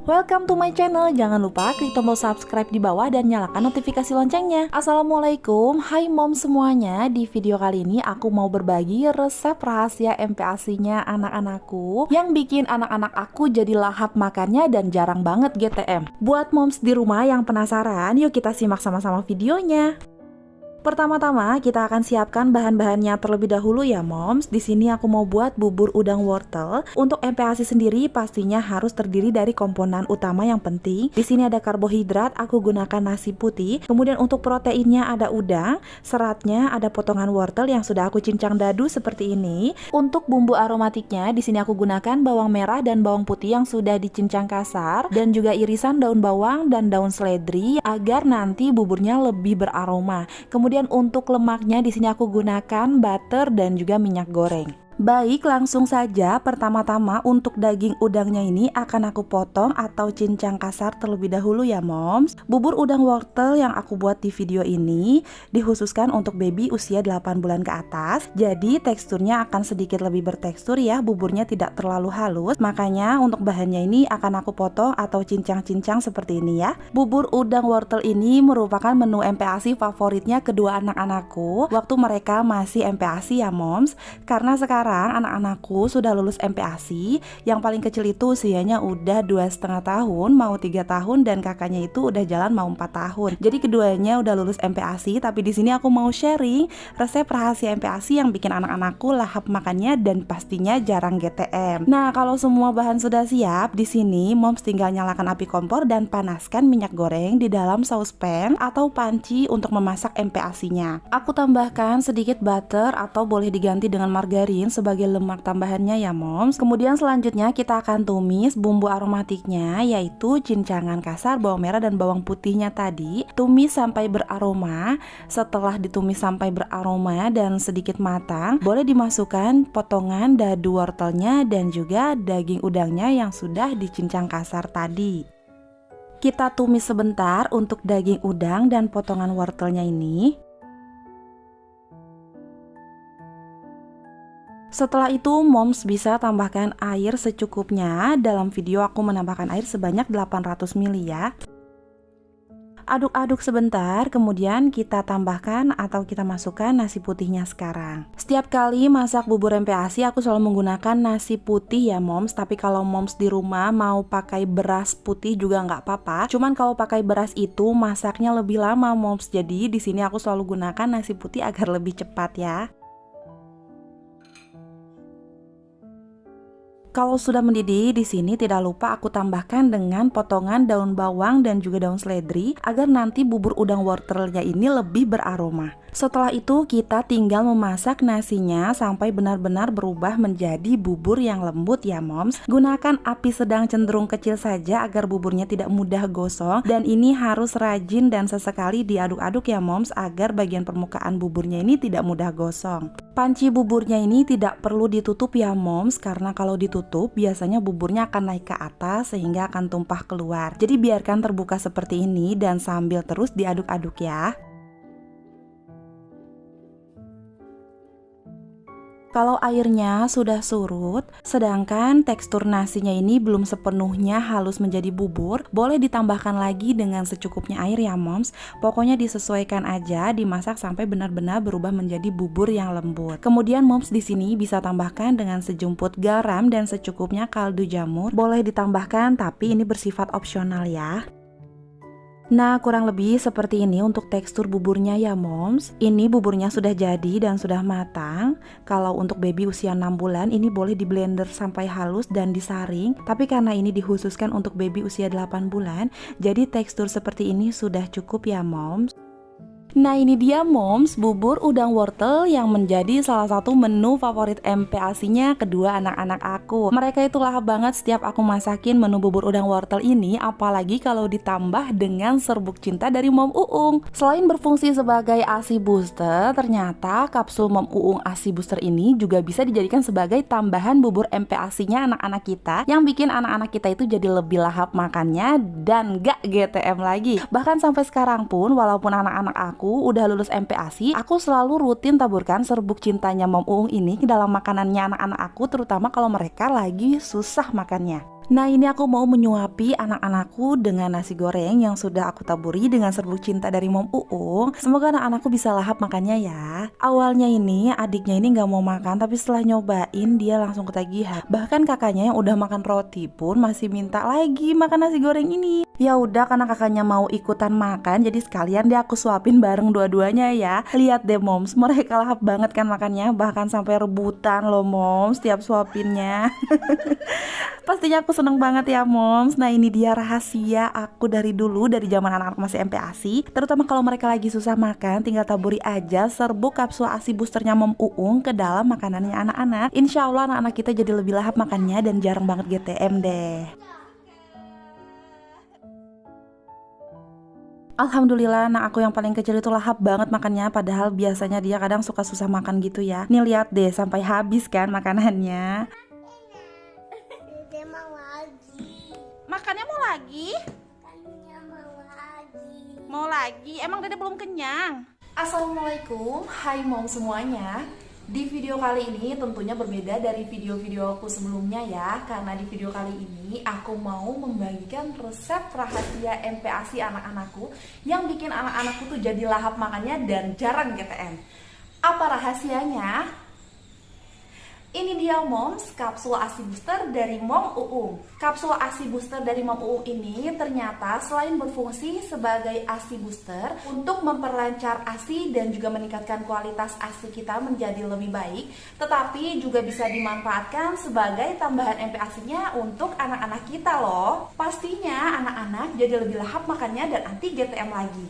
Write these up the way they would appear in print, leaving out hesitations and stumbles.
Welcome to my channel, jangan lupa klik tombol subscribe di bawah dan nyalakan notifikasi loncengnya. Assalamualaikum, hai mom semuanya. Di video kali ini aku mau berbagi resep rahasia MPASI-nya anak-anakku yang bikin anak-anak aku jadi lahap makannya dan jarang banget GTM. Buat moms di rumah yang penasaran, yuk kita simak sama-sama videonya. Pertama-tama kita akan siapkan bahan-bahannya terlebih dahulu ya moms. Di sini aku mau buat bubur udang wortel. Untuk MPASI sendiri pastinya harus terdiri dari komponen utama yang penting. Di sini ada karbohidrat, aku gunakan nasi putih. Kemudian untuk proteinnya ada udang, seratnya ada potongan wortel yang sudah aku cincang dadu seperti ini. Untuk bumbu aromatiknya di sini aku gunakan bawang merah dan bawang putih yang sudah dicincang kasar dan juga irisan daun bawang dan daun seledri agar nanti buburnya lebih beraroma. Kemudian untuk lemaknya di sini aku gunakan butter dan juga minyak goreng. Baik, langsung saja. Pertama-tama untuk daging udangnya ini akan aku potong atau cincang kasar terlebih dahulu ya moms. Bubur udang wortel yang aku buat di video ini dikhususkan untuk baby usia 8 bulan ke atas. Jadi teksturnya akan sedikit lebih bertekstur ya, buburnya tidak terlalu halus. Makanya untuk bahannya ini akan aku potong atau cincang-cincang seperti ini ya. Bubur udang wortel ini merupakan menu MPASI favoritnya kedua anak-anakku waktu mereka masih MPASI ya moms. Karena sekarang anak-anakku sudah lulus MPASI. Yang paling kecil itu usianya udah 2,5 tahun, mau 3 tahun, dan kakaknya itu udah jalan mau 4 tahun. Jadi keduanya udah lulus MPASI. Tapi di sini aku mau sharing resep rahasia MPASI yang bikin anak-anakku lahap makannya dan pastinya jarang GTM. Nah, kalau semua bahan sudah siap, di sini moms tinggal nyalakan api kompor dan panaskan minyak goreng di dalam saucepan atau panci untuk memasak MPASI-nya. Aku tambahkan sedikit butter atau boleh diganti dengan margarin sebagai lemak tambahannya ya moms. Kemudian selanjutnya kita akan tumis bumbu aromatiknya, yaitu cincangan kasar bawang merah dan bawang putihnya tadi. Tumis sampai beraroma. Setelah ditumis sampai beraroma dan sedikit matang, boleh dimasukkan potongan dadu wortelnya dan juga daging udangnya yang sudah dicincang kasar tadi. Kita tumis sebentar untuk daging udang dan potongan wortelnya ini. Setelah itu moms bisa tambahkan air secukupnya. Dalam video aku menambahkan air sebanyak 800 ml ya. Aduk-aduk sebentar, kemudian kita tambahkan atau kita masukkan nasi putihnya sekarang. Setiap kali masak bubur MPASI aku selalu menggunakan nasi putih ya moms. Tapi kalau moms di rumah mau pakai beras putih juga nggak apa-apa. Cuman kalau pakai beras itu masaknya lebih lama moms. Jadi di sini aku selalu gunakan nasi putih agar lebih cepat ya. Kalau sudah mendidih, di sini tidak lupa aku tambahkan dengan potongan daun bawang dan juga daun seledri agar nanti bubur udang wortelnya ini lebih beraroma. Setelah itu kita tinggal memasak nasinya sampai benar-benar berubah menjadi bubur yang lembut ya moms. Gunakan api sedang cenderung kecil saja agar buburnya tidak mudah gosong, dan ini harus rajin dan sesekali diaduk-aduk ya moms agar bagian permukaan buburnya ini tidak mudah gosong. Panci buburnya ini tidak perlu ditutup ya moms, karena kalau ditutup biasanya buburnya akan naik ke atas sehingga akan tumpah keluar. Jadi biarkan terbuka seperti ini dan sambil terus diaduk-aduk ya. Kalau airnya sudah surut, sedangkan tekstur nasinya ini belum sepenuhnya halus menjadi bubur, boleh ditambahkan lagi dengan secukupnya air ya moms. Pokoknya disesuaikan aja, dimasak sampai benar-benar berubah menjadi bubur yang lembut. Kemudian moms di sini bisa tambahkan dengan sejumput garam dan secukupnya kaldu jamur. Boleh ditambahkan tapi ini bersifat opsional ya. Nah, kurang lebih seperti ini untuk tekstur buburnya ya moms. Ini buburnya sudah jadi dan sudah matang. Kalau untuk baby usia 6 bulan ini boleh di blender sampai halus dan disaring. Tapi karena ini dikhususkan untuk baby usia 8 bulan, jadi tekstur seperti ini sudah cukup ya moms. Nah, ini dia moms, bubur udang wortel yang menjadi salah satu menu favorit MPASI-nya kedua anak-anak aku. Mereka itu lahap banget setiap aku masakin menu bubur udang wortel ini, apalagi kalau ditambah dengan serbuk cinta dari Mom Uung. Selain berfungsi sebagai ASI booster, ternyata kapsul Mom Uung ASI booster ini juga bisa dijadikan sebagai tambahan bubur MPASI-nya anak-anak kita, yang bikin anak-anak kita itu jadi lebih lahap makannya dan gak GTM lagi. Bahkan sampai sekarang pun, walaupun anak-anak aku udah lulus MPASI, aku selalu rutin taburkan serbuk cintanya Mom Uung ini ke dalam makanannya anak-anak aku, terutama kalau mereka lagi susah makannya. Nah, ini aku mau menyuapi anak-anakku dengan nasi goreng yang sudah aku taburi dengan serbuk cinta dari Mom Uung. Semoga anak-anakku bisa lahap makannya ya. Awalnya ini adiknya ini nggak mau makan, tapi setelah nyobain dia langsung ketagihan. Bahkan kakaknya yang udah makan roti pun masih minta lagi makan nasi goreng ini. Ya udah, karena kakaknya mau ikutan makan, jadi sekalian deh aku suapin bareng dua-duanya ya. Lihat deh moms, mereka lahap banget kan makannya, bahkan sampai rebutan loh moms setiap suapinnya. Pastinya aku seneng banget ya moms. Nah, ini dia rahasia aku dari dulu, dari zaman anak-anak masih MPASI. Terutama kalau mereka lagi susah makan, tinggal taburi aja serbuk kapsul ASI boosternya Mom Uung ke dalam makanannya anak-anak. Insya Allah anak-anak kita jadi lebih lahap makannya dan jarang banget GTM deh. Alhamdulillah, anak aku yang paling kecil itu lahap banget makannya. Padahal biasanya dia kadang suka susah makan gitu ya. Nih lihat deh, sampai habis kan makanannya. Dia mau lagi. Makannya mau lagi? Makannya mau lagi. Mau lagi? Emang Dede belum kenyang? Assalamualaikum, hai mom semuanya. Di video kali ini tentunya berbeda dari video-video aku sebelumnya ya. Karena di video kali ini aku mau membagikan resep rahasia MPASI anak-anakku yang bikin anak-anakku tuh jadi lahap makannya dan jarang GTM. Apa rahasianya? Ini dia moms, kapsul ASI booster dari Mom Uung. Kapsul ASI booster dari Mom Uung ini ternyata selain berfungsi sebagai ASI booster untuk memperlancar ASI dan juga meningkatkan kualitas ASI kita menjadi lebih baik, tetapi juga bisa dimanfaatkan sebagai tambahan MPASI-nya untuk anak-anak kita loh. Pastinya anak-anak jadi lebih lahap makannya dan anti GTM lagi.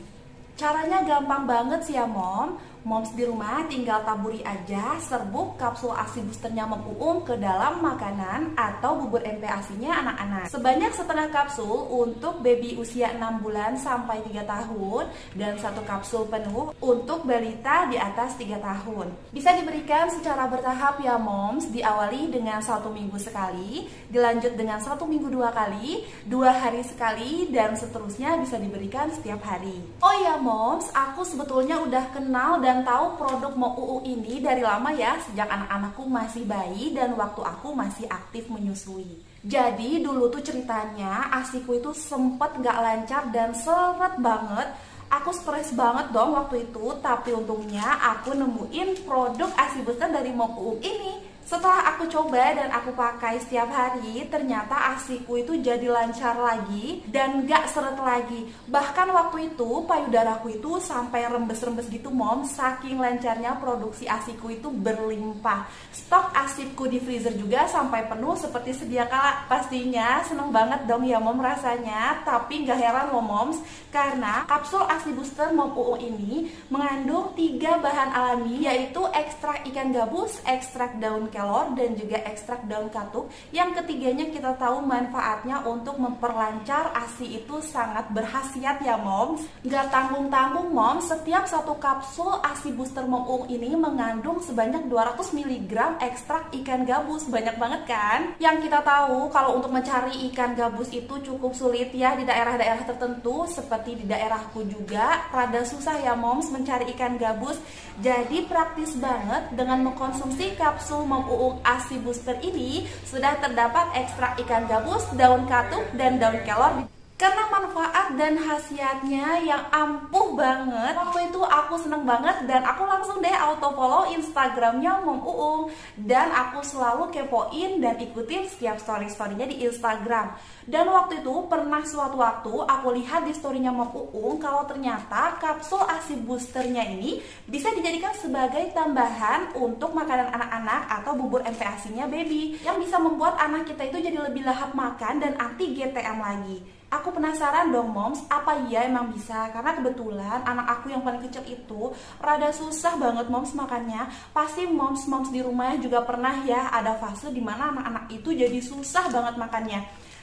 Caranya gampang banget sih ya mom. Moms di rumah tinggal taburi aja serbuk kapsul ASI boosternya Mom Uung ke dalam makanan atau bubur MPASI-nya anak-anak. Sebanyak setengah kapsul untuk baby usia 6 bulan sampai 3 tahun dan 1 kapsul penuh untuk balita di atas 3 tahun. Bisa diberikan secara bertahap ya moms, diawali dengan 1 minggu sekali, dilanjut dengan 1 minggu 2 kali, 2 hari sekali, dan seterusnya bisa diberikan setiap hari. Oh ya moms, aku sebetulnya udah kenal dan tahu produk Mom Uung ini dari lama ya, sejak anak-anakku masih bayi dan waktu aku masih aktif menyusui. Jadi dulu tuh ceritanya ASIku itu sempet gak lancar dan seret banget. Aku stres banget dong waktu itu, tapi untungnya aku nemuin produk ASI booster dari Mom Uung ini. Setelah aku coba dan aku pakai setiap hari, ternyata ASIku itu jadi lancar lagi dan gak seret lagi. Bahkan waktu itu payudaraku itu sampai rembes-rembes gitu mom, saking lancarnya produksi ASIku itu berlimpah. Stok ASIku di freezer juga sampai penuh seperti sedia kala. Pastinya seneng banget dong ya mom rasanya. Tapi gak heran loh moms, karena kapsul ASI booster Mom Uung ini mengandung 3 bahan alami, yaitu ekstrak ikan gabus, ekstrak daun kelor, dan juga ekstrak daun katuk. Yang ketiganya kita tahu manfaatnya untuk memperlancar ASI itu sangat berkhasiat ya moms. Gak tanggung-tanggung moms, setiap 1 kapsul ASI booster Mom Uung ini mengandung sebanyak 200 mg ekstrak ikan gabus. Banyak banget kan? Yang kita tahu kalau untuk mencari ikan gabus itu cukup sulit ya di daerah-daerah tertentu, seperti di daerahku juga rada susah ya moms mencari ikan gabus. Jadi praktis banget dengan mengkonsumsi kapsul Mom Uung ASI booster ini sudah terdapat ekstrak ikan gabus, daun katuk, dan daun kelor. Karena manfaat dan khasiatnya yang ampuh banget, waktu itu aku seneng banget dan aku langsung deh auto follow Instagramnya Mom Uung. Dan aku selalu kepoin dan ikutin setiap story-storynya di Instagram. Dan waktu itu pernah suatu waktu aku lihat di storynya Mom Uung kalau ternyata kapsul ASI boosternya ini bisa dijadikan sebagai tambahan untuk makanan anak-anak atau bubur MPASI-nya baby, yang bisa membuat anak kita itu jadi lebih lahap makan dan anti GTM lagi. Aku penasaran dong moms, apa iya emang bisa? Karena kebetulan anak aku yang paling kecil itu rada susah banget moms makannya. Pasti moms di rumah juga pernah ya ada fase dimana anak-anak itu jadi susah banget makannya.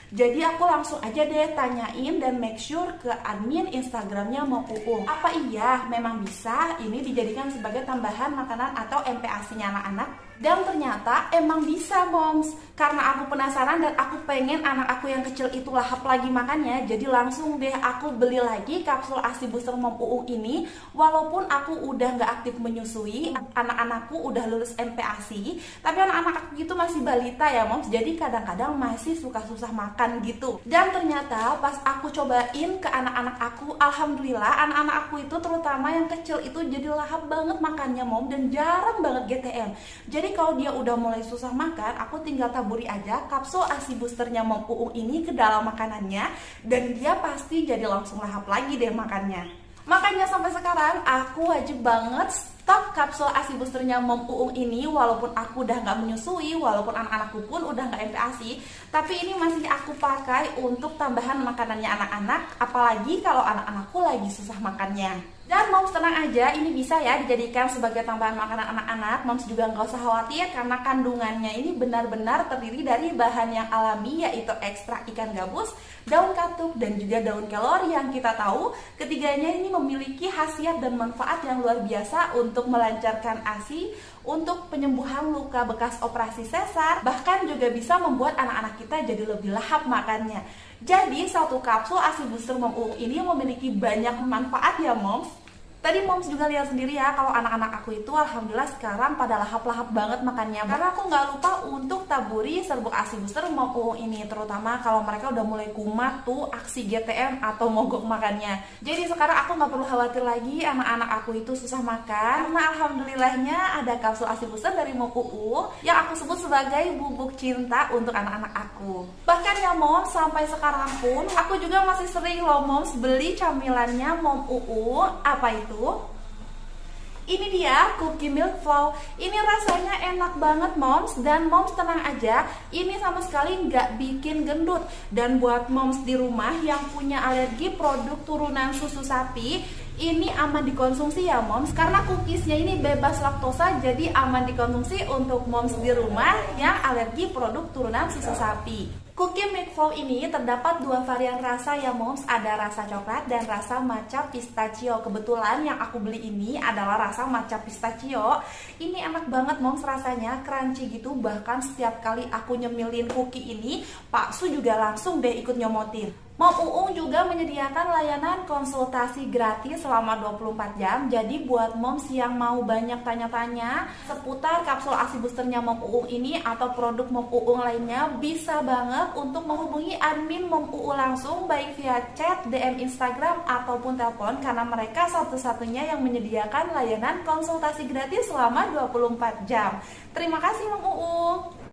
Jadi aku langsung aja deh tanyain dan make sure ke admin Instagramnya Mom Uung. Apa iya memang bisa ini dijadikan sebagai tambahan makanan atau MPASI-nya anak-anak? Dan ternyata emang bisa moms. Karena aku penasaran dan aku pengen anak aku yang kecil itu lahap lagi makannya, jadi langsung deh aku beli lagi kapsul ASI booster Mom Uung ini. Walaupun aku udah gak aktif menyusui, anak-anakku udah lulus MPASI, tapi anak-anak aku gitu masih balita ya moms, jadi kadang-kadang masih suka susah makan gitu. Dan ternyata pas aku cobain ke anak-anak aku, alhamdulillah anak-anak aku itu terutama yang kecil itu jadi lahap banget makannya mom, dan jarang banget GTM. Jadi kalau dia udah mulai susah makan, aku tinggal taburi aja kapsul ASI boosternya Mom Uung ini ke dalam makanannya, dan dia pasti jadi langsung lahap lagi deh makannya. Makanya sampai sekarang aku wajib banget stok kapsul ASI boosternya Mom Uung ini, walaupun aku udah nggak menyusui, walaupun anak-anakku pun udah nggak MPASI, tapi ini masih aku pakai untuk tambahan makanannya anak-anak, apalagi kalau anak-anakku lagi susah makannya. Dan moms tenang aja, ini bisa ya dijadikan sebagai tambahan makanan anak-anak. Moms juga nggak usah khawatir karena kandungannya ini benar-benar terdiri dari bahan yang alami, yaitu ekstrak ikan gabus, daun katuk, dan juga daun kelor yang kita tahu ketiganya ini memiliki khasiat dan manfaat yang luar biasa untuk melancarkan ASI, untuk penyembuhan luka bekas operasi sesar, bahkan juga bisa membuat anak-anak kita jadi lebih lahap makannya. Jadi satu kapsul ASI booster Mom Uung ini memiliki banyak manfaat ya moms. Tadi moms juga lihat sendiri ya kalau anak-anak aku itu alhamdulillah sekarang pada lahap-lahap banget makannya. Karena aku nggak lupa untuk taburi serbuk ASI booster Mom Uung ini, terutama kalau mereka udah mulai kumat tuh aksi GTM atau mogok makannya. Jadi sekarang aku nggak perlu khawatir lagi anak-anak aku itu susah makan, karena alhamdulillahnya ada kapsul ASI booster dari Mom Uung yang aku sebut sebagai bubuk cinta untuk anak-anak aku. Bahkan ya moms, sampai sekarang pun aku juga masih sering loh moms beli camilannya Mom Uung. Apa itu? Ini dia cookie milk flow. Ini rasanya enak banget moms, dan moms tenang aja, ini sama sekali nggak bikin gendut. Dan buat moms di rumah yang punya alergi produk turunan susu sapi, ini aman dikonsumsi ya moms, karena cookiesnya ini bebas laktosa, jadi aman dikonsumsi untuk moms di rumah yang alergi produk turunan susu sapi. Cookie milk flow ini terdapat dua varian rasa ya moms, ada rasa coklat dan rasa matcha pistachio. Kebetulan yang aku beli ini adalah rasa matcha pistachio. Ini enak banget moms, rasanya crunchy gitu, bahkan setiap kali aku nyemilin cookie ini, Pak Su juga langsung deh ikut nyomotin. Mom Uung juga menyediakan layanan konsultasi gratis selama 24 jam. Jadi buat moms yang mau banyak tanya-tanya seputar kapsul ASI boosternya Mom Uung ini atau produk Mom Uung lainnya, bisa banget untuk menghubungi admin Mom Uung langsung, baik via chat, DM Instagram, ataupun telepon, karena mereka satu-satunya yang menyediakan layanan konsultasi gratis selama 24 jam. Terima kasih Mom Uung.